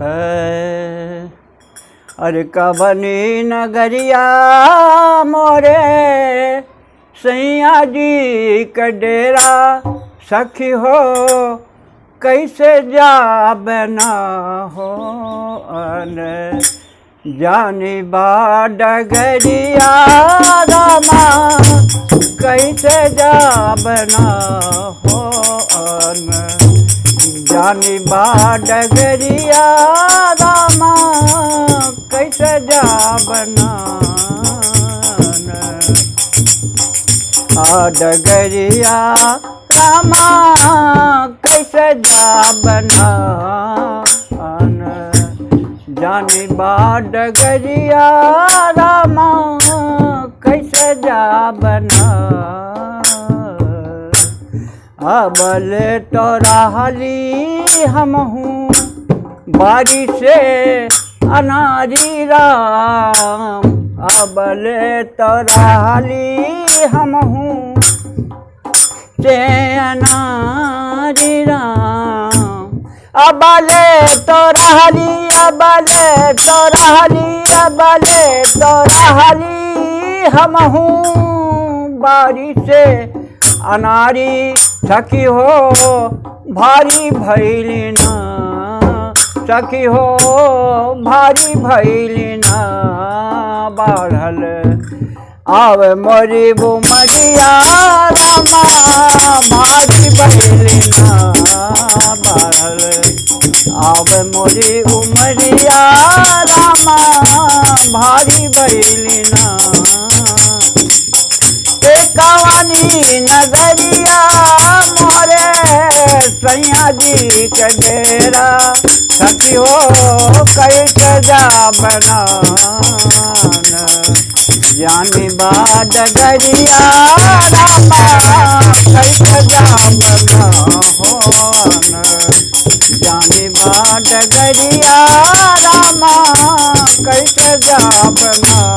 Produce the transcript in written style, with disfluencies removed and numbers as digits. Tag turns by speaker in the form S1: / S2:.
S1: है। अरे कबनी नगरिया मोरे सैया जी का डेरा सखी हो कैसे जा बना हो अन जानी बा डगरिया रामा कैसे जा बना हो अन जानी बा डगरिया रामा कैसे जा बना आ डगरिया रामा कैसे जा बना जानी बा डगरिया रामा कैसे जा बना अबले तो रहली हम हूँ बारी से अनारी राम अबले तो रहली हम हूँ से अनारी राम अबले तो रहली अबले तो रहली अबले तो रहली हम हूँ बारी से अनारी सखी हो भारी भैली ना सखी हो भारी भैली ना बढ़ल आव मोरी बुमरिया रामा भारी भैली ना बढ़ल आव मोरी उमरिया रामा भारी भैली ना कवानी नगरिया मोरे सैया जी के डेरा सखी हो कैसे जा बना जानी बा डगरिया रामा कैसे जा बना हो जानी बा डगरिया रामा कैसे जा बना